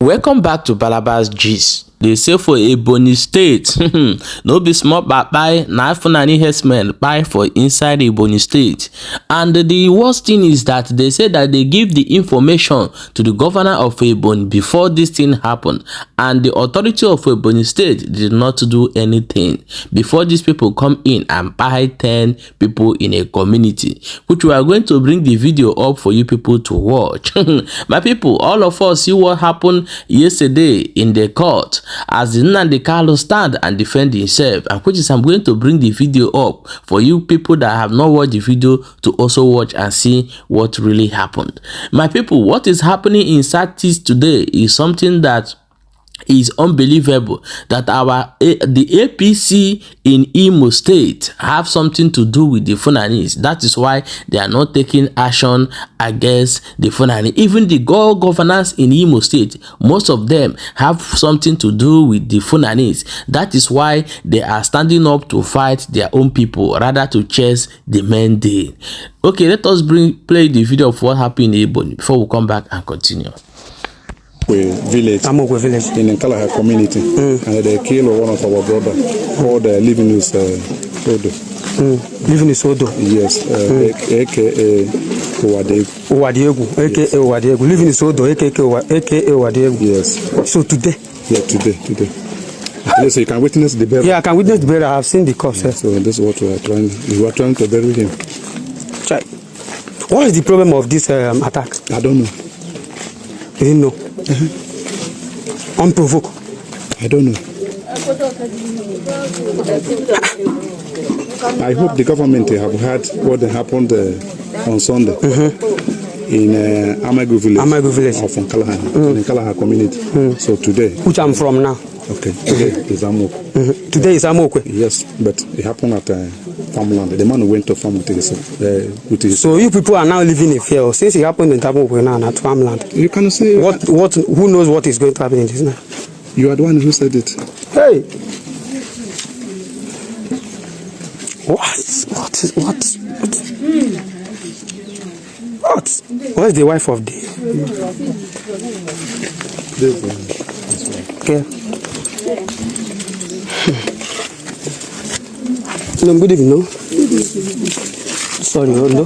Welcome back to Balabas Gist. They say for Ebonyi State, no be small kpâi, na Fulani herdsmen kpâi for inside Ebonyi State. And the worst thing is that they say that they give the information to the governor of Ebonyi before this thing happened. And the authority of Ebonyi State did not do anything before these people come in and kpâi 10 people in a community, which we are going to bring the video up for you people to watch. My people, all of us see what happened yesterday in the court as Nnamdi stand and defend himself, and which is I'm going to bring the video up for you people that have not watched the video to also watch and see what really happened. My people, what is happening in Southeast today is something that is unbelievable, that the APC in Imo State have something to do with the Fulanis. That is why they are not taking action against the Fulani. Even the governors in Imo State, most of them have something to do with the Fulanis. That is why they are standing up to fight their own people rather to chase the mandate. Okay, let us play the video of what happened in Ebonyi before we come back and continue. Village in the Nkalaha community, and they killed one of our brother called Living is Odo. Living is Odo. Yes, aka Owadiegu, aka Owadiegu. Living is Odo, aka Owadiegu. Yes. So today? Yeah, today. So you can witness the burial. Yeah, I can witness the burial. I have seen the corpse. Yeah, so this is what we are trying. We are trying to bury him. What is the problem of this attack? I don't know. You didn't know? Unprovoked? I don't know. I hope the government have heard what happened on Sunday in Amagu village of Nkalaha, in Nkalaha community. So today, which I'm from now. Okay, today is Amok. Today is Amok. Yes, but it happened at farmland. The man went to farm with his So you people are now living in fear. Since it happened in Amok now at farmland. You can say who knows what is going to happen in this now? You are the one who said it. Hey, what is the wife of the? Okay. No, good evening. No. Sorry, no. No.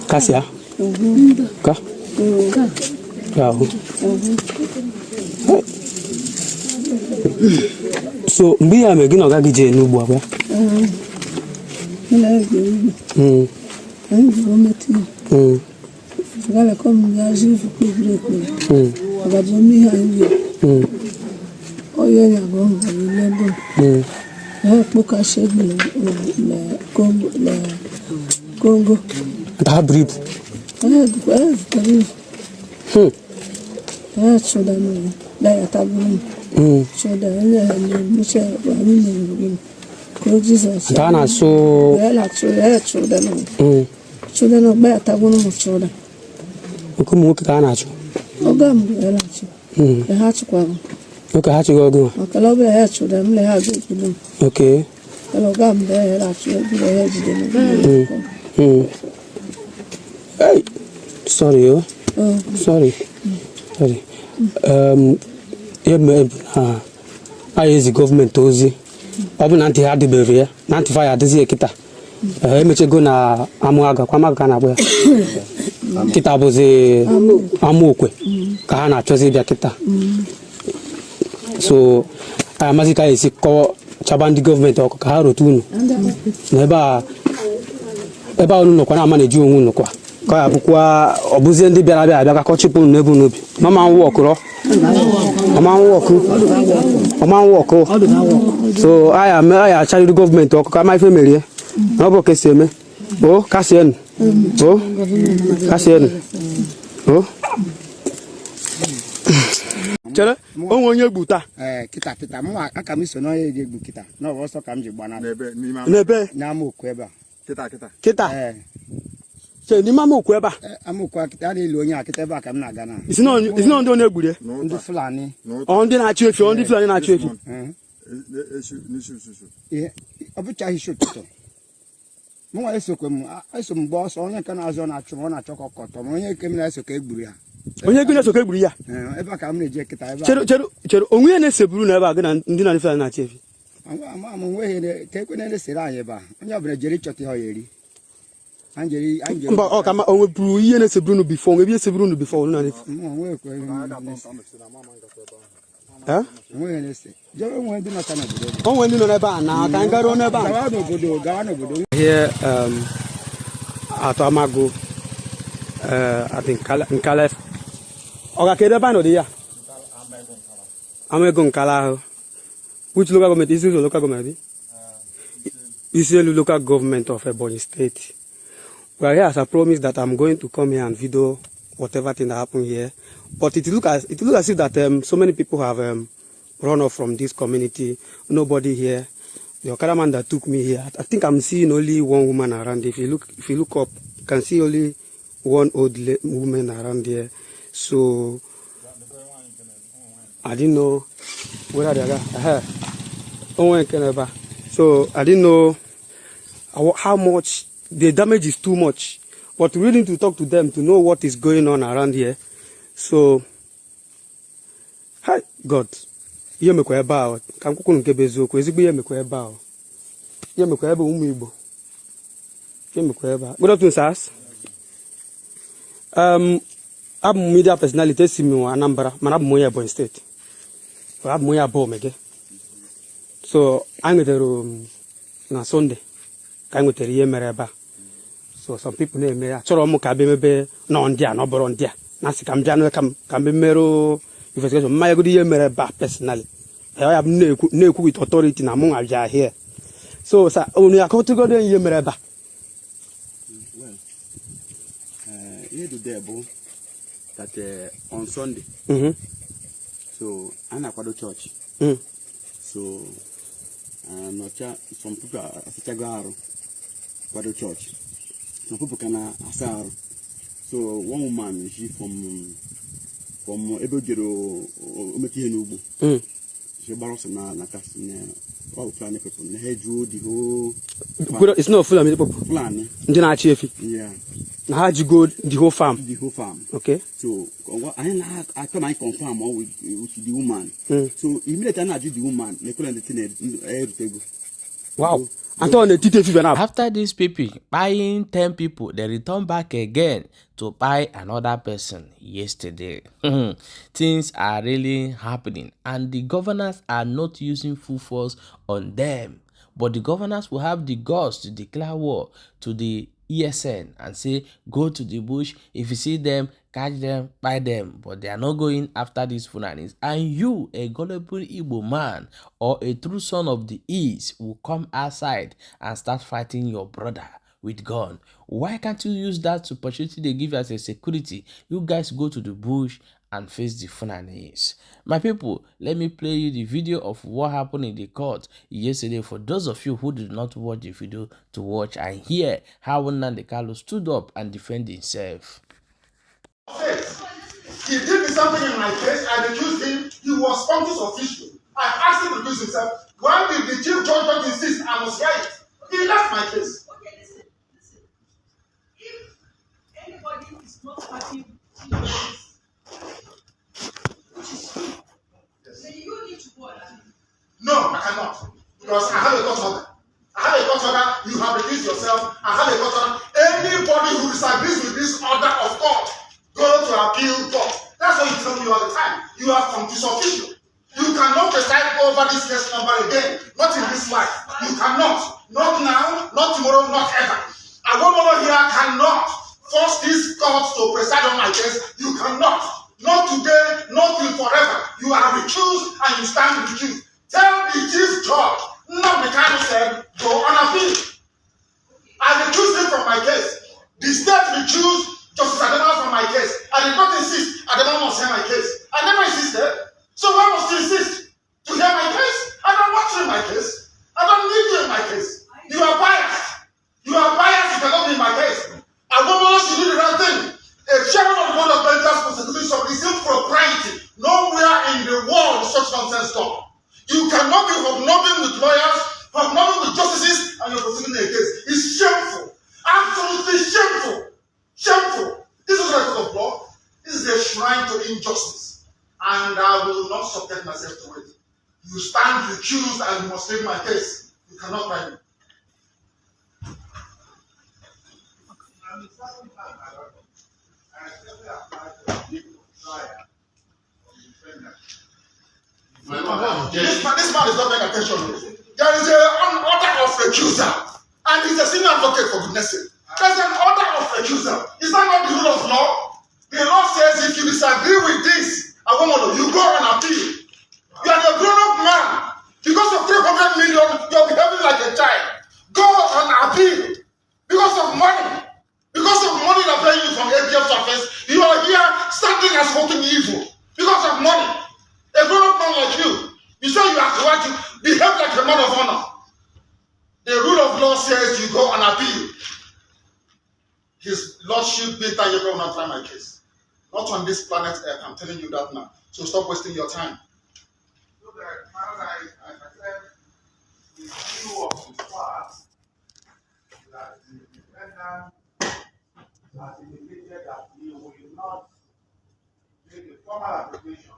Kasia. Ka. So, we are making a gaggy no boy. Congo. That brief. Dana so children of better one of children. Okumuka. Ogam, the hatch one. Okay, how to go? Okay, love the hatch to them, they have it. Okay. Ogam there, actually, Hey, sorry, sorry. I use the government to see. Open anti had the barrier, 95 at the Kita. Go na Amuaga, Kwamagana. Kita was a Amukwe, Kahana, Chosibia Kita. So, Mazika is called Chabandi government or Kaharo Tun. Never about no Kwana manage you, no qua. Kaya Obuzen de Bella, I got chip on Nebu. Mama walk, so I am a child government or my family. No Cassian. Oh, Cassian. Oh, Cassian. Oh. Chala, oh, when you buta. Kita, Mamma, I come so no, you kita. No, also come to Bana. Nebe, Namu Queba. Kita. So, the Mamma Queba. I'm quite Lunia, Kitaba, I'm not gonna. It's not on the good. The Fulani. On the natural, on the Fulani natural. Yeah, a bit I should. No, I saw him. I saw boss only can as on a chocolate cotton when you came as a cake. Onye gina so ke gburu ya. Ebe ka m na-eje kita ebe. Chere onwe na seburu na ebe aga na ndị na ife na chefi. Ama nwe he ke ekwe na sere anyị ebe a. Onye ọbụla jeri chọta ihe ọ yeri. Anjeri. Mba ọ kama onwe buru ihe na seburu no before, onwe bi seburu no before na ife. Nwe ekwe. Eh? Nwe na se. Je nwe ndị nọta na obodo. Onwe ndị nọ n'ebe a na ka ngaro n'ebe a. Gawa n'obodo. Here at Amago I think Nkala Oga kede ba no dey ya. Amego Nkala. Which local government is this local government? This is the local government of Ebonyi State. We are here as I promised that I'm going to come here and video whatever thing that happened here. But it look as if that so many people have run off from this community. Nobody here. The Okada man that took me here, I think I'm seeing only one woman around. If you look up, you can see only one old woman around here. So I didn't know where they are. So I didn't know how much the damage is too much. But we need to talk to them to know what is going on around here. So, hi God. Ihe mekwa ebe a ka m kwukwu nke beziokwu ezigbo ihe mekwa ebe a ihe mekwa ebe ụmụ Igbo ihe mekwa ebe a good afternoon sirs I'm media personality si mi Anambra mana abụ m onye Ebonyi State abụ m onye abụọ mege so anyị nwetara na Sunday ka anyị nwetara ihe mere ebe a so some people na-eme ya chọrọ m ka abịa emebe nọ ndị a na ọ bụrụ ndị a na sị ka m bịa ka m merụ investigation. My good year mere ba personally. I have no with authority na among aja here. So sir, only a country go year mere ba. Well, here today that on Sunday. So I'm at Kwado Church. So some people are Chagaro Kwado Church. Some people can asar. So one woman she from Ebonyi Omeki Nubu. She borrows na casting all Fulani people. They drew the whole. It's not Fulani people. Fulani. Yeah. Now how you go the whole farm? The whole farm. Okay. So I come and confirm with the woman. So immediately I do the woman. They couldn't the wow. After these people buying 10 people, they return back again to buy another person yesterday. Things are really happening and the governors are not using full force on them. But the governors will have the guts to declare war to the ESN and say, go to the bush. If you see them, catch them, buy them. But they are not going after these Fulanis. And you, a gullible Igbo man or a true son of the East, will come outside and start fighting your brother with gun. Why can't you use that opportunity they give as a security? You guys go to the bush and face the Fulanis. My people, let me play you the video of what happened in the court yesterday for those of you who did not watch the video to watch and hear how Nnamdi stood up and defend himself. He did me something in my case, I accused him, he was conscious official. I asked him to recuse himself. Why did the chief judge insist I must hear it? He left my case. Okay, listen. If anybody is not happy with this, then you need to go and No, I cannot. Because I have a court order. I have a court order, you have recused yourself. I have a court order. Anybody who disagrees with this order of court, go to appeal court. That's what you tell me all the time. You are conscious official. You cannot preside over this case number again. Not in this life. You cannot. Not now, not tomorrow, not ever. A woman here cannot force this court to preside on my case. You cannot. Not today, not till forever. You are recused and you stand recused. Tell the chief judge, Nnamdi Kanu said, go on appeal. I recused him from my case. The state recused Justice Adema from my case. I did not insist Adema must hear my case. I never insisted. So why must you insist to hear my case? I don't want you in my case. I don't need you in my case. You are biased. You are biased. You cannot be in my case. A woman should do the right thing. A chairman of the board of bankers constitution is impropriety. Nowhere in the world is such nonsense done. You cannot be hobnobbing with lawyers, hobnobbing with justices, and you're proceeding a case. It's shameful. Absolutely shameful. Shameful. This is a court of law. This is a shrine. and I will not subject myself to it. You stand accused and you must take my case. You cannot try me. This man is not paying attention. There is an order of recusal, and he's a senior advocate, for goodness sake. There's an order of recusal. Is that not the rule of law? The law says if you disagree with this, you go and appeal. You are a grown-up man. Because of 300 million, you're behaving like a child. Go and appeal. Because of money. Because of money they're paying you from ATM surface, you are here standing and smoking evil. Because of money. A grown-up man like you say you have to want to behave like a man of honor. The rule of law says you go and appeal. His Lordship Binta will not try my case. Not on this planet Earth, I'm telling you that now. So stop wasting your time. So that Paradise, as I said, the view of the past that the defendant has indicated that he will not make a formal application.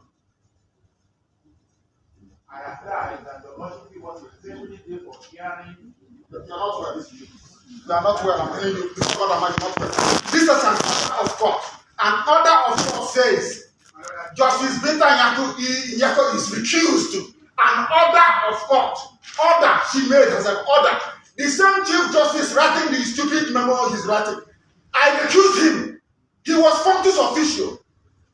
I apply that the Lordship was a 70-day for hearing. You are not well. You are not well. I'm telling you, this is what I'm not well. This is an order of court. An order of court says Justice Binta Nyako is recused. An order of court. Order she made as an order. The same Chief Justice writing the stupid memo he's writing. I recused him. He was functus official.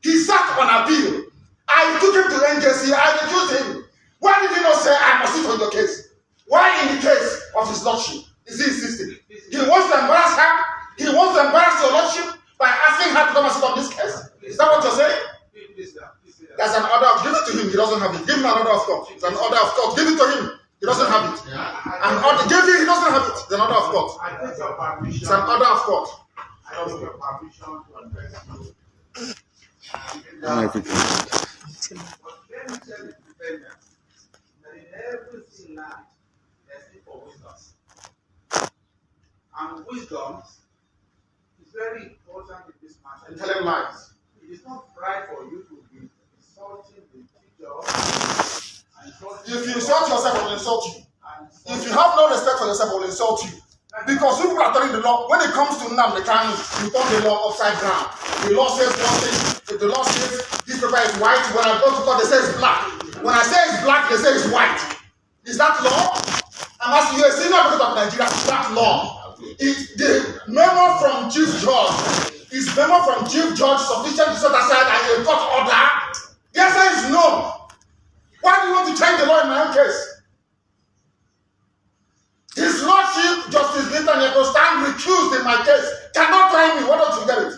He sat on appeal. I took him to NJC. I recused him. Why did he not say I must sit on your case? Why in the case of his lordship is he insisting? He wants to embarrass her. He wants to embarrass your lordship by asking her to come and sit on this case. Is that what you're saying? There's an order of, give it to him. He doesn't have it. Give him an order of court. It's an order of court. Give it to him. He doesn't have it. An order, give it. He doesn't have it. It's an order of court. It's an order of court. I ask your permission to address you. Everything. But let me tell the defendant that in everything life, there's need for wisdom. And wisdom is very important in this matter. And tell him lies. It is not right for you to be insulting the teacher. If you insult yourself, I will insult you. If you have no respect for yourself, I will insult you. Because people are telling the law, when it comes to Nnamdi, you turn the law upside down. The law says one thing. If the law says this paper is white, when I go to court, they say it's black. When I say it's black, they say it's white. Is that law? I'm asking you, a senior advocate of Nigeria, is that law? Is the memo from Chief Judge, is memo from Chief Judge sufficient to set aside a court order? The answer is no. Why do you want to change the law in my own case? His Lordship, Justice Binta Nyako, stand recused in my case. Cannot try me. Why don't you get it?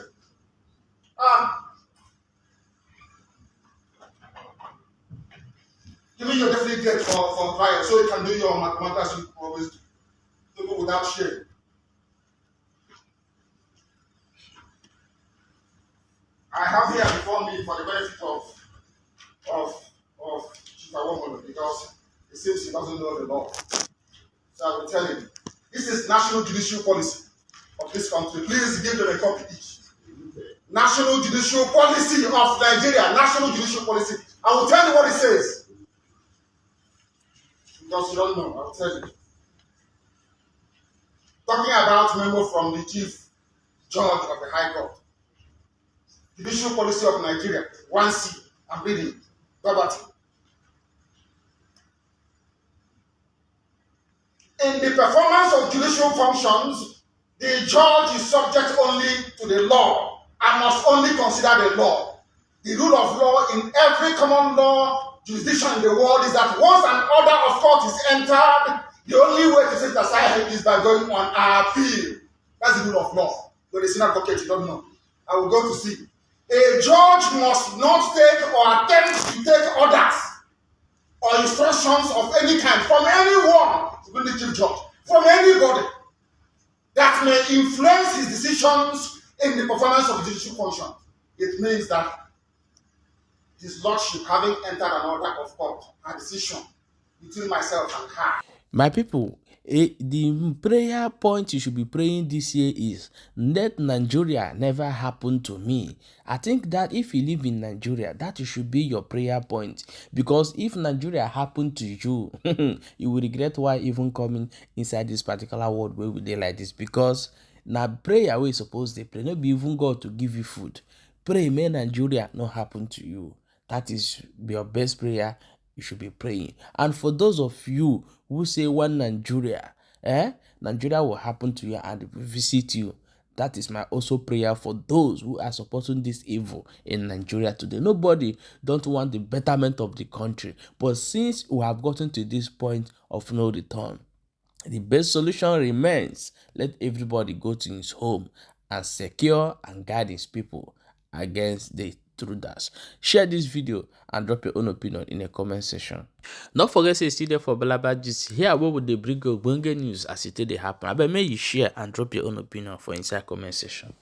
Give me your definite date for trial so you can do your mathematics you always do. People without shame. I have here before me for the benefit of Chief because it seems he doesn't know the law. So I will tell him, this is national judicial policy of this country. Please give them a copy each. National judicial policy of Nigeria. National judicial policy. I will tell you what it says. Because you don't know, I will tell you. Talking about memo from the Chief Judge of the High Court. Judicial policy of Nigeria. 1C. I'm reading. Verbatim. In the performance of judicial functions, the judge is subject only to the law and must only consider the law. The rule of law in every common law jurisdiction in the world is that once an order of court is entered, the only way to set aside is by going on appeal. That's the rule of law. You're a senior advocate, you don't know. I will go to see. A judge must not take or attempt to take orders or instructions of any kind from anyone, even the chief judge, from anybody that may influence his decisions in the performance of judicial function. It means that his lordship, having entered an order of court, a decision between myself and her, My people, the prayer point you should be praying this year is, let Nigeria never happen to me. I think that if you live in Nigeria, that should be your prayer point. Because if Nigeria happened to you, you will regret why even coming inside this particular world where we dey like this. Because now prayer we suppose they pray, not be even God to give you food. Pray, may Nigeria not happen to you. That is your best prayer you should be praying. And for those of you who say one Nigeria, Nigeria will happen to you and visit you, that is my also prayer for those who are supporting this evil in Nigeria today. Nobody don't want the betterment of the country. But since we have gotten to this point of no return, the best solution remains, let everybody go to his home and secure and guide his people against the intruders. Share this video and drop your own opinion in the comment section. Don't forget to stay there for Balaba Gist. Here where would they bring you news as it did happen. I bet may you share and drop your own opinion for inside comment section.